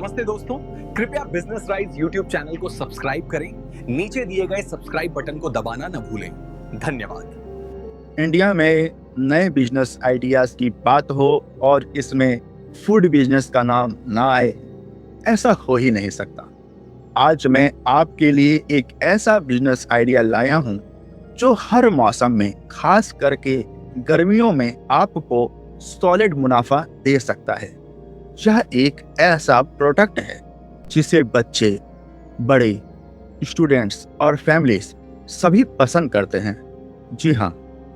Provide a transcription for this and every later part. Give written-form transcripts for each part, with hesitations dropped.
नमस्ते दोस्तों, कृपया बिजनेस राइज यूट्यूब चैनल को सब्सक्राइब करें। नीचे दिए गए सब्सक्राइब बटन को दबाना न भूलें। धन्यवाद। इंडिया में नए बिजनेस आइडियाज की बात हो और इसमें फूड बिजनेस का नाम ना आए, ऐसा हो ही नहीं सकता। आज मैं आपके लिए एक ऐसा बिजनेस आइडिया लाया हूं जो हर मौसम में, खास करके गर्मियों में, आपको सॉलिड मुनाफा दे सकता है। यह एक ऐसा प्रोडक्ट है जिसे बच्चे, बड़े, स्टूडेंट्स और फैमिलीज सभी पसंद करते हैं। जी हाँ,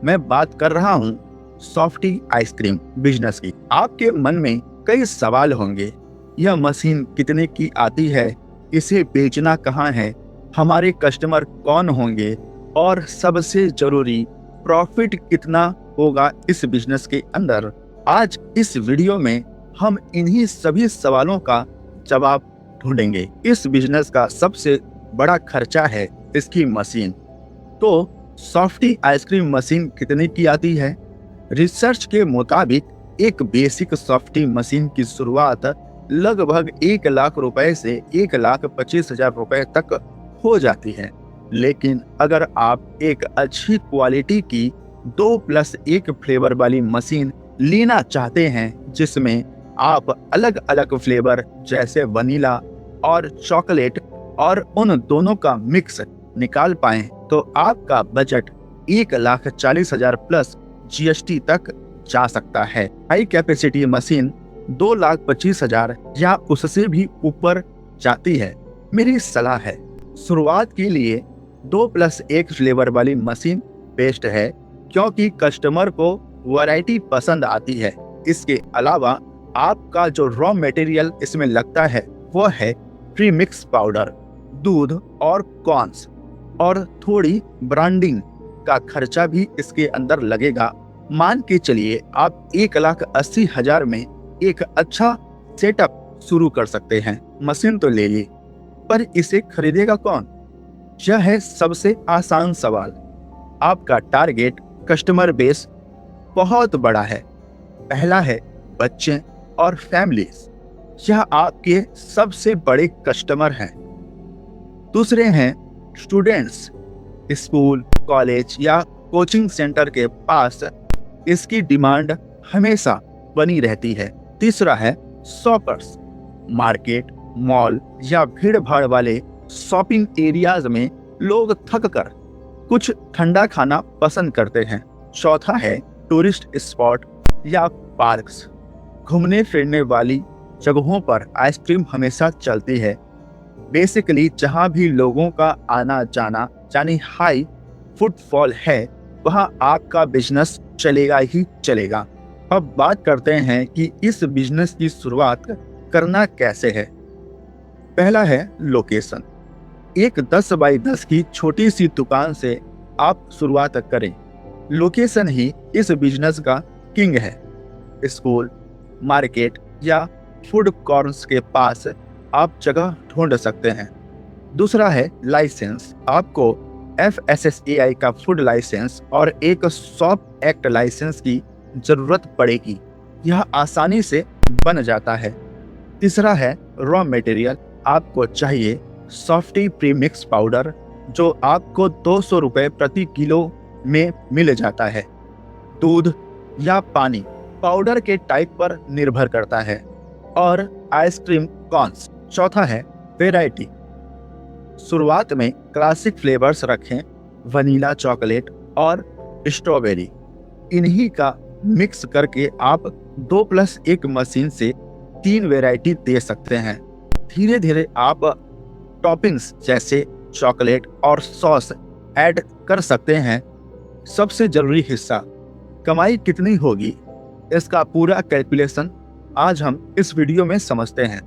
मैं बात कर रहा हूँ सॉफ्टी आइसक्रीम बिजनेस की। आपके मन में कई सवाल होंगे, यह मशीन कितने की आती है, इसे बेचना कहाँ है, हमारे कस्टमर कौन होंगे और सबसे जरूरी प्रॉफिट कितना होगा इस बिजनेस के अंदर। आज इस वीडियो में हम इन्हीं सभी सवालों का जवाब ढूंढेंगे। इस बिजनेस का सबसे बड़ा खर्चा है इसकी मशीन। तो सॉफ्टी आइसक्रीम मशीन कितने की आती है? रिसर्च के मुताबिक एक बेसिक सॉफ्टी मशीन की शुरुआत लगभग 1 लाख रुपए से 1,25,000 रुपए तक हो जाती है। लेकिन अगर आप एक अच्छी क्वालिटी की 2+1 फ्लेवर वाली मशीन लेना चाहते हैं, जिसमें आप अलग अलग फ्लेवर जैसे वनीला और चॉकलेट और उन दोनों का मिक्स निकाल पाएं, तो आपका बजट 1,40,000 प्लस GST तक जा सकता है। हाई कैपेसिटी मशीन 2,25,000 या उससे भी ऊपर जाती है। मेरी सलाह है, शुरुआत के लिए 2+1 फ्लेवर वाली मशीन बेस्ट है, क्योंकि कस्टमर को वैरायटी पसंद आती है। इसके अलावा आपका जो रॉ मटेरियल इसमें लगता है वो है प्रीमिक्स पाउडर, दूध और कॉर्न्स, और थोड़ी ब्रांडिंग का खर्चा भी इसके अंदर लगेगा। मान के चलिए आप 1,80,000 में एक अच्छा सेटअप शुरू कर सकते हैं। मशीन तो ले ली, पर इसे खरीदेगा कौन? यह है सबसे आसान सवाल। आपका टारगेट कस्टमर बेस बहुत बड़ा है। पहला है बच्चे और फैमिलीज, यह आपके सबसे बड़े कस्टमर हैं। दूसरे हैं स्टूडेंट्स, स्कूल, कॉलेज या कोचिंग सेंटर के पास इसकी डिमांड हमेशा बनी रहती है। तीसरा है शॉपर्स, मार्केट, मॉल या भीड़ भाड़ वाले शॉपिंग एरियाज में लोग थक कर कुछ ठंडा खाना पसंद करते हैं। चौथा है टूरिस्ट स्पॉट या पार्क्स, घूमने फिरने वाली जगहों पर आइसक्रीम हमेशा चलती है। बेसिकली जहां भी लोगों का आना जाना यानी हाई फुटफॉल है, वहां आपका बिजनेस चलेगा ही चलेगा। अब बात करते हैं कि इस बिजनेस की शुरुआत करना कैसे है। पहला है लोकेशन। एक 10 बाई 10 की छोटी सी दुकान से आप शुरुआत करें। लोकेशन ही इस बिजनेस का किंग है। स्कूल, मार्केट या फूड कॉर्नर्स के पास आप जगह ढूंढ सकते हैं। दूसरा है लाइसेंस। आपको FSSAI का फूड लाइसेंस और एक शॉप एक्ट लाइसेंस की जरूरत पड़ेगी। यह आसानी से बन जाता है। तीसरा है रॉ मटेरियल। आपको चाहिए सॉफ्टी प्रीमिक्स पाउडर, जो आपको 200 रुपए प्रति किलो में मिल जाता है। दूध या पानी पाउडर के टाइप पर निर्भर करता है। और आइसक्रीम कॉर्न्स। चौथा है वैरायटी। शुरुआत में क्लासिक फ्लेवर्स रखें, वनीला, चॉकलेट और स्ट्रॉबेरी। इन्हीं का मिक्स करके आप 2+1 मशीन से 3 वैरायटी दे सकते हैं। धीरे धीरे आप टॉपिंग्स जैसे चॉकलेट और सॉस ऐड कर सकते हैं। सबसे जरूरी हिस्सा, कमाई कितनी होगी, इसका पूरा कैलकुलेशन आज हम इस वीडियो में समझते हैं।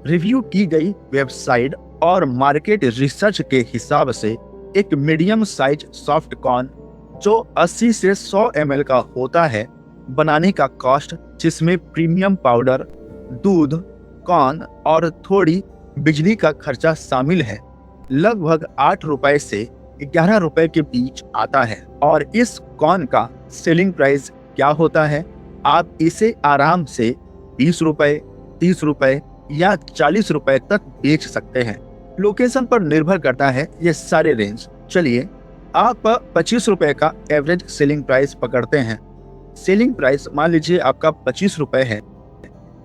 रिव्यू की गई वेबसाइट और मार्केट रिसर्च के हिसाब से एक मीडियम साइज सॉफ्ट कॉर्न जो 80 से 100 ml का होता है, बनाने का कॉस्ट, जिसमें प्रीमियम पाउडर, दूध, कॉर्न और थोड़ी बिजली का खर्चा शामिल है, लगभग 8 रुपए से 11 रुपए के बीच आता है। और इस कॉर्न का सेलिंग प्राइस क्या होता है? आप इसे आराम से 20 रुपए, 30 रुपए या 40 रुपए तक बेच सकते हैं। लोकेशन पर निर्भर करता है ये सारे रेंज। चलिए आप 25 रुपए का एवरेज सेलिंग प्राइस पकड़ते हैं। सेलिंग प्राइस मान लीजिए आपका 25 रुपए है।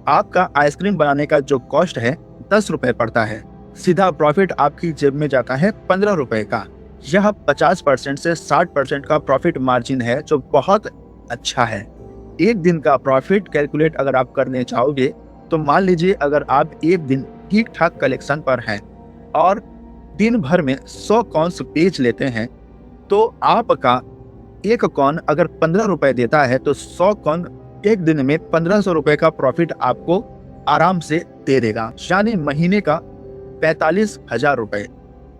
आपका आइसक्रीम बनाने का जो कॉस्ट है 10 रुपए पड़ता है। सीधा प्रॉफिट आपकी जेब में जाता है 15 रुपए का। यह 50% से 60% का प्रॉफिट मार्जिन है, जो बहुत अच्छा है। एक दिन का प्रॉफिट कैलकुलेट अगर आप करने चाहोगे तो मान लीजिए अगर आप एक दिन ठीक ठाक कलेक्शन पर हैं और दिन भर में 100 कॉन्स बेच लेते हैं, तो आपका एक कॉन अगर 15 रुपए देता है तो 100 कॉन एक दिन में 1500 रुपए का प्रॉफिट आपको आराम से दे देगा, यानी महीने का 45,000 रुपए।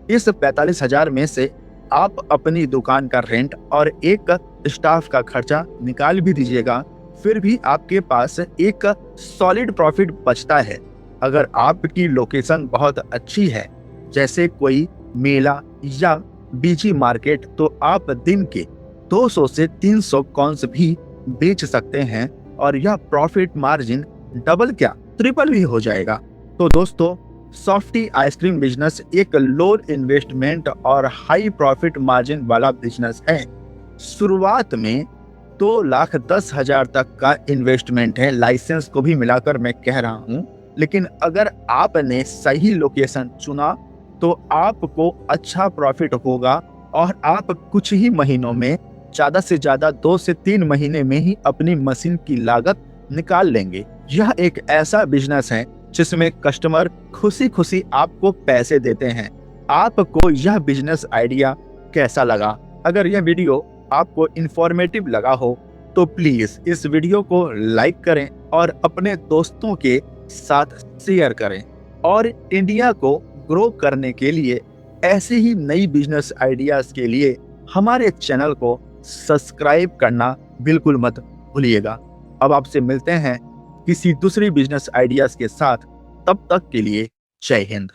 इस 45,000 में से आप अपनी दुकान का रेंट और एक स्टाफ का खर्चा निकाल भी दीजिएगा, फिर भी आपके पास एक सॉलिड प्रॉफिट बचता है। अगर आपकी लोकेशन बहुत अच्छी है, जैसे कोई मेला या बीजी मार्केट, तो आप दिन के 200 से 300 कॉन्स भी बेच सकते हैं और यह प्रॉफिट मार्जिन डबल क्या ट्रिपल भी हो जाएगा। तो दोस्तों, सॉफ्टी आइसक्रीम बिजनेस एक लो इन्वेस्टमेंट और हाई प्रॉफिट मार्जिन वाला बिजनेस है। शुरुआत में 2,10,000 तक का इन्वेस्टमेंट है, लाइसेंस को भी मिलाकर मैं कह रहा हूँ। लेकिन अगर आपने सही लोकेशन चुना तो आपको अच्छा प्रॉफिट होगा और आप कुछ ही महीनों में, ज़्यादा से ज़्यादा 2 से 3 महीने में ही अपनी मशीन की लागत निकाल लेंगे। यह एक ऐसा बिजनेस है जिसमें कस्टमर खुशी खुशी आपको पैसे देते हैं। आपको यह बिजनेस आइडिया कैसा लगा? अगर यह वीडियो आपको इंफॉर्मेटिव लगा हो तो प्लीज इस वीडियो को लाइक करें और अपने दोस्तों के साथ शेयर करें। और इंडिया को ग्रो करने के लिए, ऐसे ही नई बिजनेस आइडियाज के लिए हमारे चैनल को सब्सक्राइब करना बिल्कुल मत भूलिएगा। अब आपसे मिलते हैं किसी दूसरी बिजनेस आइडियाज के साथ। तब तक के लिए जय हिंद।